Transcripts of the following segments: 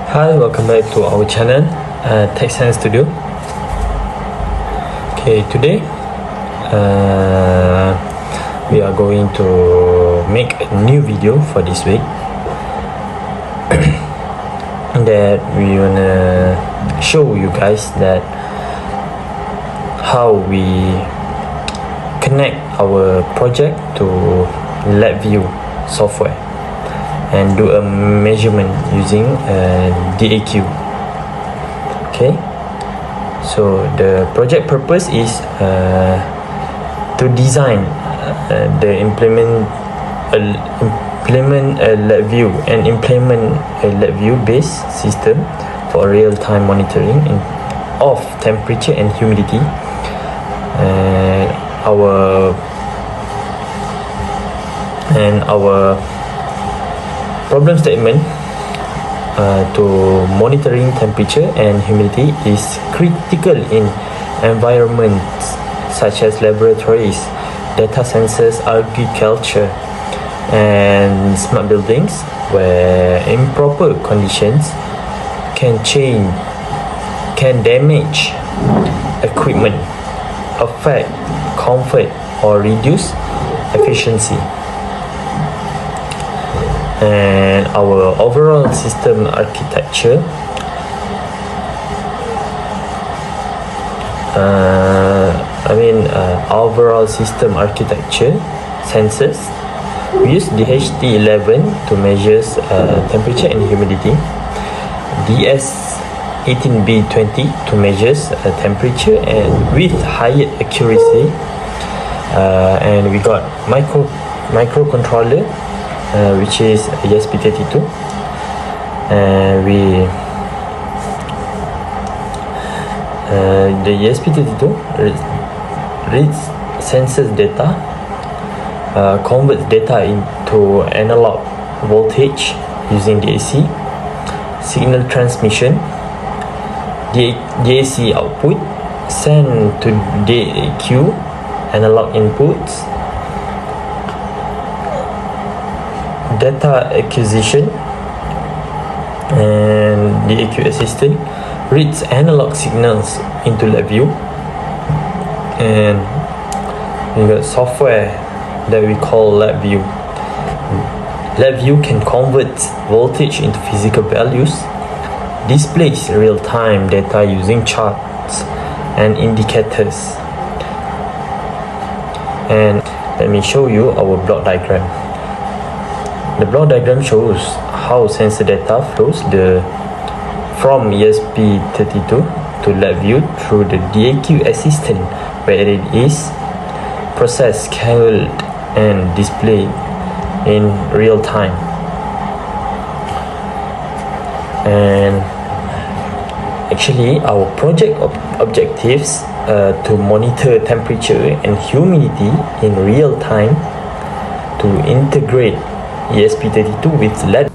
Hi, welcome back to our channel, Tech Science Studio. Okay, today we are going to make a new video for this week that we wanna show you guys that how we connect our project to LabVIEW software and do a measurement using DAQ. Okay, so the project purpose is to design implement a LabVIEW and implement a LabVIEW based system for real-time monitoring of temperature and humidity. Our problem statement to monitoring temperature and humidity is critical in environments such as laboratories, data centers, agriculture, and smart buildings, where improper conditions can damage equipment, affect comfort, or reduce efficiency. And our overall system architecture sensors. We use DHT11 to measure temperature and humidity, DS18B20 to measure temperature and with higher accuracy, and we got microcontroller which is ESP32, and the ESP32 reads sensors data, converts data into analog voltage using DAC, signal transmission, DAC output sent to DAQ, analog inputs, data acquisition, and DAQ assistant reads analog signals into LabVIEW, and we got software that we call LabVIEW. LabVIEW can convert voltage into physical values, displays real-time data using charts and indicators. And let me show you our block diagram. The block diagram shows how sensor data flows from ESP32 to LabVIEW through the DAQ assistant, where it is processed, scaled, and displayed in real time. And actually, our project objectives to monitor temperature and humidity in real time, to integrate ESP32 with LED.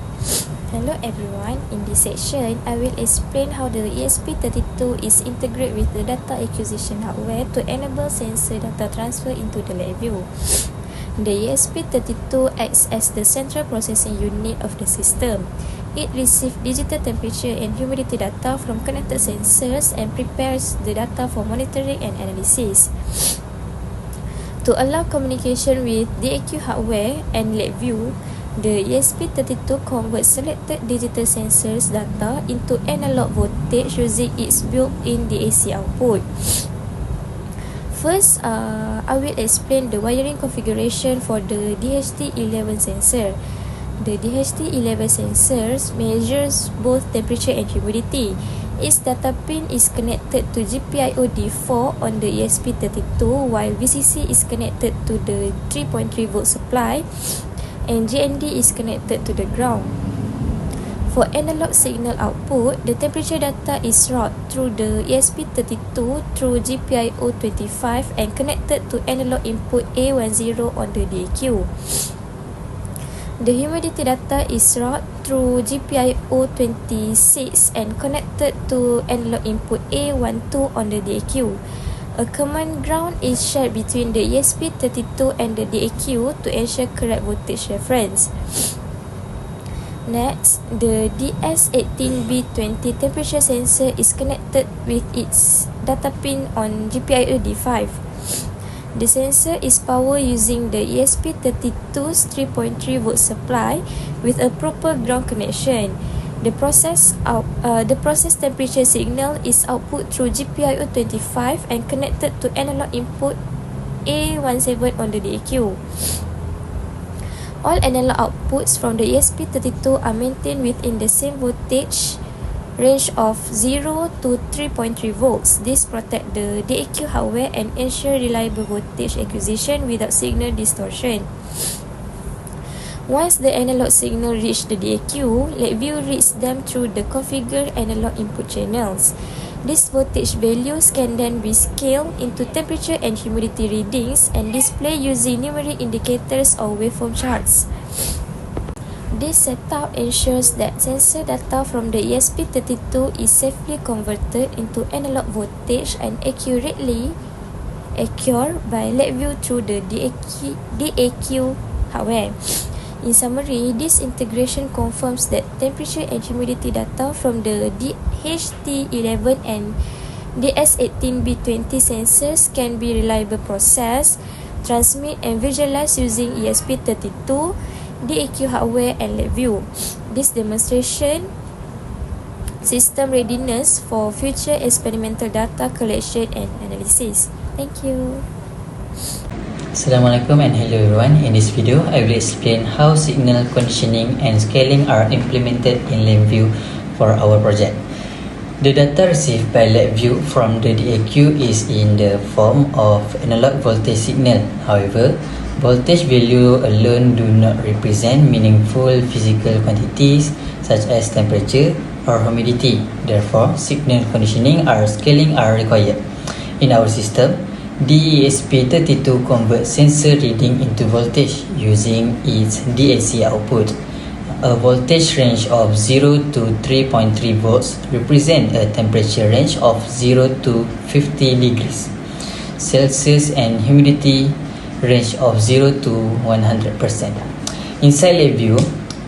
Hello everyone, in this section I will explain how the ESP32 is integrated with the data acquisition hardware to enable sensor data transfer into the LabVIEW. The ESP32 acts as the central processing unit of the system. It receives digital temperature and humidity data from connected sensors and prepares the data for monitoring and analysis. To allow communication with DAQ hardware and LabVIEW, the ESP32 converts selected digital sensors data into analog voltage using its built-in DAC output. First, I will explain the wiring configuration for the DHT11 sensor. The DHT11 sensors measures both temperature and humidity. Its data pin is connected to GPIO D4 on the ESP32, while VCC is connected to the 3.3 volt supply, and GND is connected to the ground. For analog signal output, the temperature data is routed through the ESP32 through GPIO 25 and connected to analog input A10 on the DAQ. The humidity data is routed through GPIO 26 and connected to analog input A12 on the DAQ. A common ground is shared between the ESP32 and the DAQ to ensure correct voltage reference. Next, the DS18B20 temperature sensor is connected with its data pin on GPIO D5. The sensor is powered using the ESP32's 3.3 volt supply with a proper ground connection. The process temperature signal is output through GPIO 25 and connected to analog input A17 on the DAQ. All analog outputs from the ESP32 are maintained within the same voltage range of 0 to 3.3 volts. This protects the DAQ hardware and ensure reliable voltage acquisition without signal distortion. Once the analog signal reach the DAQ, LabVIEW reads them through the configured analog input channels. These voltage values can then be scaled into temperature and humidity readings and displayed using numeric indicators or waveform charts. This setup ensures that sensor data from the ESP32 is safely converted into analog voltage and accurately acquired by LabVIEW through the DAQ hardware. In summary, this integration confirms that temperature and humidity data from the DHT11 and DS18B20 sensors can be reliably processed, transmit and visualized using ESP32, DAQ hardware and LabVIEW. This demonstration system readiness for future experimental data collection and analysis. Thank you. Assalamualaikum and hello everyone. In this video, I will explain how signal conditioning and scaling are implemented in LabVIEW for our project. The data received by LabVIEW from the DAQ is in the form of analog voltage signal. However, voltage value alone do not represent meaningful physical quantities such as temperature or humidity. Therefore, signal conditioning or scaling are required. In our system, the ESP32 converts sensor reading into voltage using its DAC output. A voltage range of 0 to 3.3 volts represents a temperature range of 0 to 50 degrees Celsius and humidity range of 0 to 100%. Inside LabVIEW,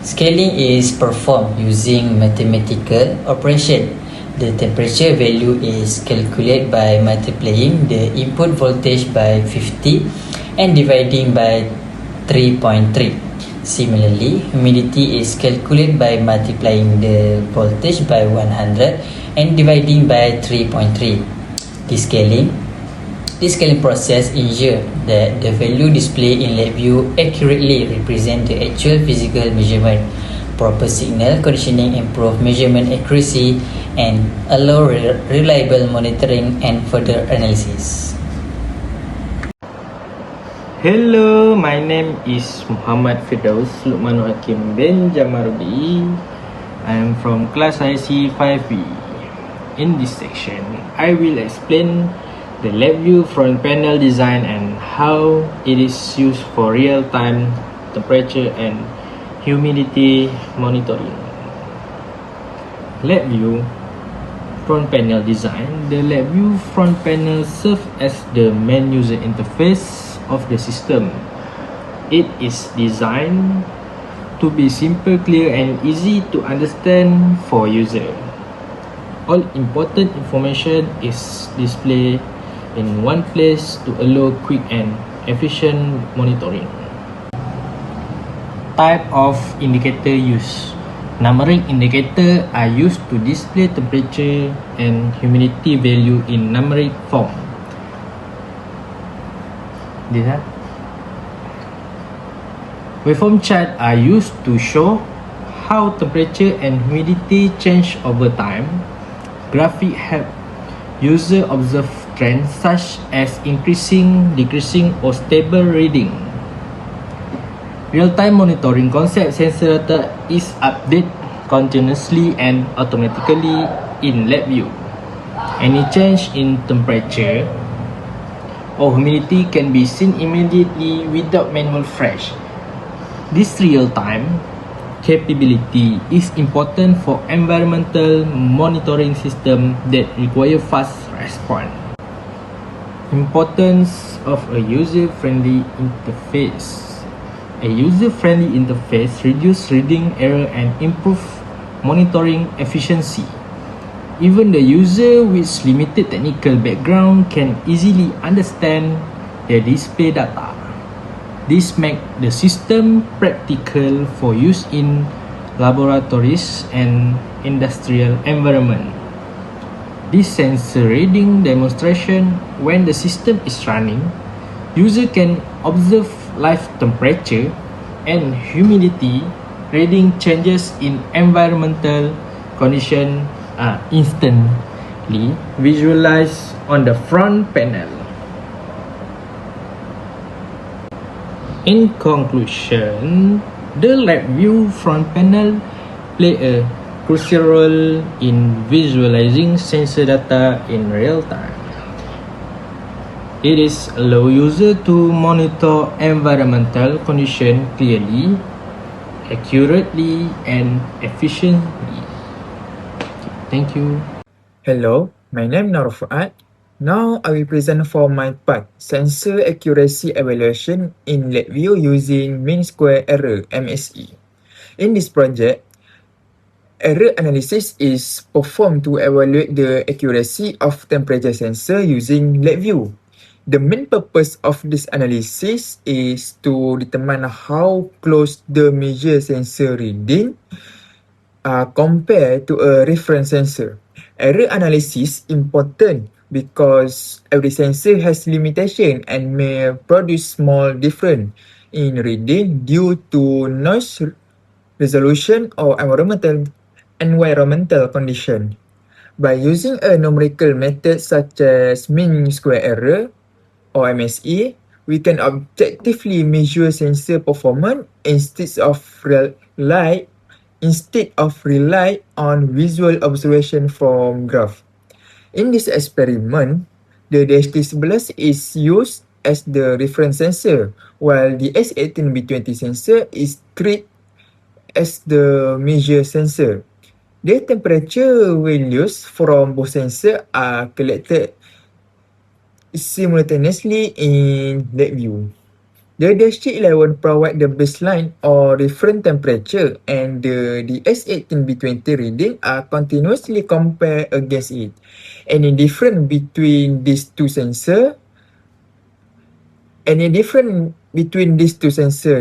scaling is performed using mathematical operation. The temperature value is calculated by multiplying the input voltage by 50 and dividing by 3.3. Similarly, humidity is calculated by multiplying the voltage by 100 and dividing by 3.3. This scaling process ensures that the value displayed in LabVIEW accurately represent the actual physical measurement. Proper signal conditioning improve measurement accuracy and allow reliable monitoring and further analysis. Hello, my name is Muhammad Firdaus Lukmanul Hakim bin Jamarudi. I am from class IC 5B. In this section, I will explain the LabVIEW front panel design and how it is used for real-time temperature and humidity monitoring. LabVIEW front panel design. The LabVIEW front panel serves as the main user interface of the system. It is designed to be simple, clear and easy to understand for user. All important information is displayed in one place to allow quick and efficient monitoring. Type of indicator used. Numeric indicator are used to display temperature and humidity value in numeric form. Waveform chart are used to show how temperature and humidity change over time. Graphic help user observe trends such as increasing, decreasing or stable reading. Real-time monitoring concept sensor data is updated continuously and automatically in LabVIEW. Any change in temperature or humidity can be seen immediately without manual refresh. This real-time capability is important for environmental monitoring system that require fast response. Importance of a user-friendly interface. A user-friendly interface reduces reading error and improves monitoring efficiency. Even the user with limited technical background can easily understand the display data. This makes the system practical for use in laboratories and industrial environment. This sensor reading demonstration, when the system is running, user can observe live temperature and humidity reading changes in environmental condition instantly visualized on the front panel. In conclusion, the LabVIEW front panel play a crucial role in visualizing sensor data in real time. It is allow user to monitor environmental condition clearly, accurately, and efficiently. Thank you. Hello, my name is Fuad. Now I will present for my part sensor accuracy evaluation in LabVIEW using mean square error MSE. In this project, error analysis is performed to evaluate the accuracy of temperature sensor using LabVIEW. The main purpose of this analysis is to determine how close the measure sensor reading compared to a reference sensor. Error analysis important because every sensor has limitation and may produce small difference in reading due to noise resolution or environmental condition. By using a numerical method such as mean square error or MSE, we can objectively measure sensor performance instead of rely on visual observation from graph. In this experiment, the DHT11 is used as the reference sensor, while the S18B20 sensor is treated as the measure sensor. The temperature values from both sensors are collected simultaneously in LabVIEW. The DHT11 provides the baseline or reference temperature, and the S18B20 reading are continuously compared against it. Any difference between these two sensor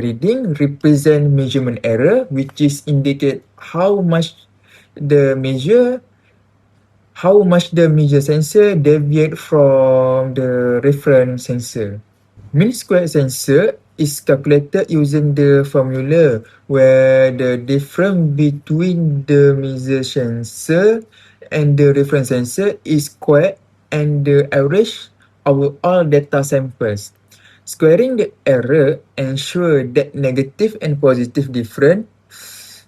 reading represent measurement error, which is indicate how much the measure sensor deviate from the reference sensor. Mean square sensor is calculated using the formula where the difference between the measure sensor and the reference sensor is squared and the average of all data samples. Squaring the error ensures that negative and positive difference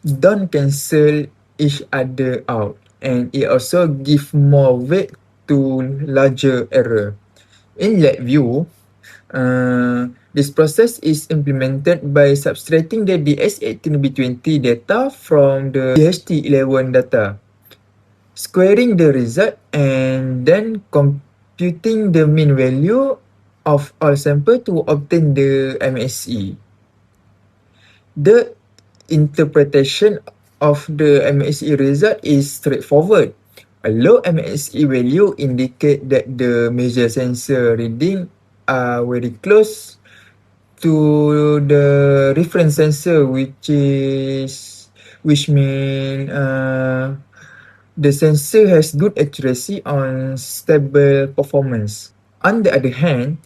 don't cancel each other out, and it also gives more weight to larger error. In LabVIEW, this process is implemented by subtracting the DS18B20 data from the DHT11 data, squaring the result, and then computing the mean value of all samples to obtain the MSE. The interpretation of the MSE result is straightforward. A low MSE value indicates that the measure sensor reading are very close to the reference sensor, which means the sensor has good accuracy on stable performance. On the other hand,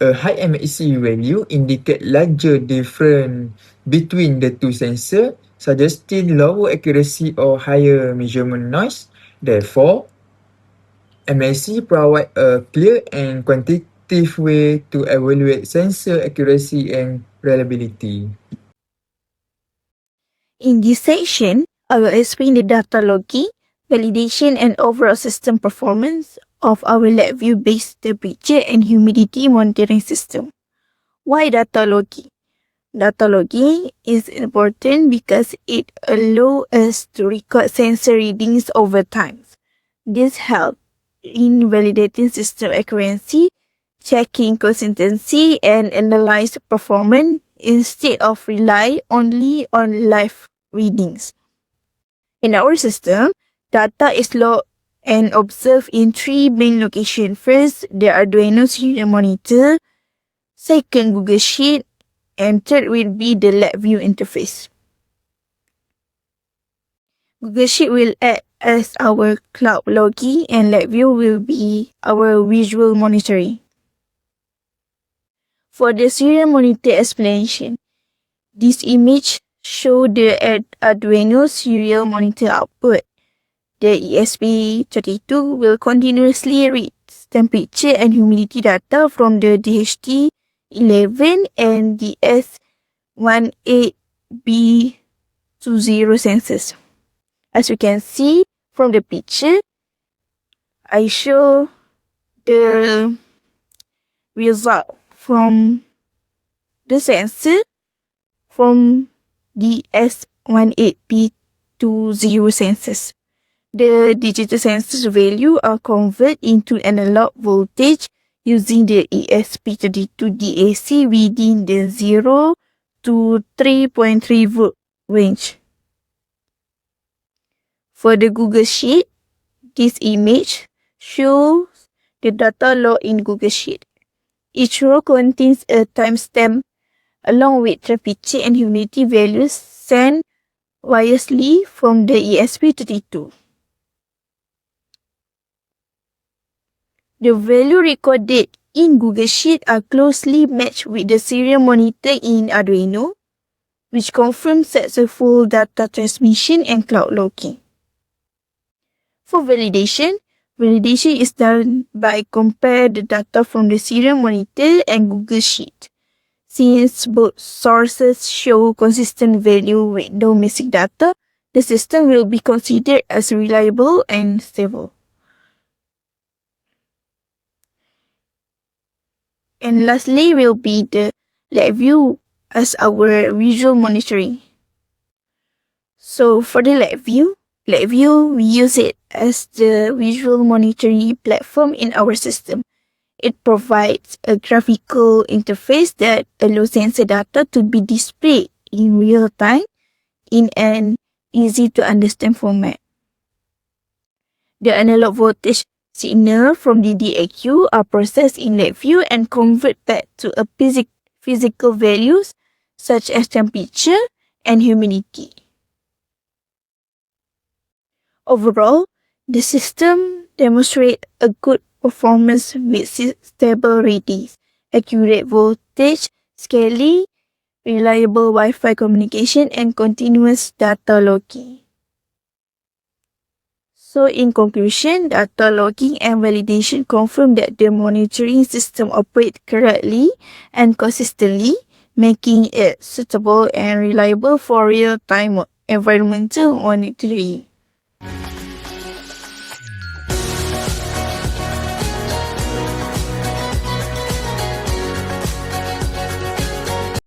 a high MSE value indicates larger difference between the two sensors, suggesting lower accuracy or higher measurement noise. Therefore, MSE provides a clear and quantitative way to evaluate sensor accuracy and reliability. In this section, I will explain the data logging, validation, and overall system performance of our LabVIEW-based temperature and humidity monitoring system. Why data logging? Data logging is important because it allows us to record sensor readings over time. This helps in validating system accuracy, checking consistency, and analyze performance instead of rely only on live readings. In our system, data is logged and observed in 3 main locations. First, the Arduino serial monitor. Second, Google Sheet. And third will be the LabVIEW interface. Google Sheet will act as our cloud logging and LabVIEW will be our visual monitoring. For the serial monitor explanation, this image shows the Arduino serial monitor output. The ESP32 will continuously read temperature and humidity data from the DHT11 and DS18B20 sensors. As you can see from the picture, I show the result from the sensor from DS18B20 sensors. The digital sensors value are converted into analog voltage using the ESP32 DAC within the 0 to 3.3 volt range. For the Google Sheet, this image shows the data log in Google Sheet. Each row contains a timestamp along with temperature and humidity values sent wirelessly from the ESP32. The value recorded in Google Sheet are closely matched with the serial monitor in Arduino, which confirms successful data transmission and cloud logging. For validation is done by compare the data from the serial monitor and Google Sheet. Since both sources show consistent value with no missing data, the system will be considered as reliable and stable. And lastly will be the LabVIEW as our visual monitoring. So for the LabVIEW, we use it as the visual monitoring platform in our system. It provides a graphical interface that allows sensor data to be displayed in real time in an easy to understand format. The analog voltage signal from the DAQ are processed in LabVIEW and convert back to a physical values such as temperature and humidity. Overall, the system demonstrates a good performance with stable readings, accurate voltage scaling, reliable Wi-Fi communication, and continuous data logging. So in conclusion, data logging and validation confirm that the monitoring system operates correctly and consistently, making it suitable and reliable for real-time environmental monitoring.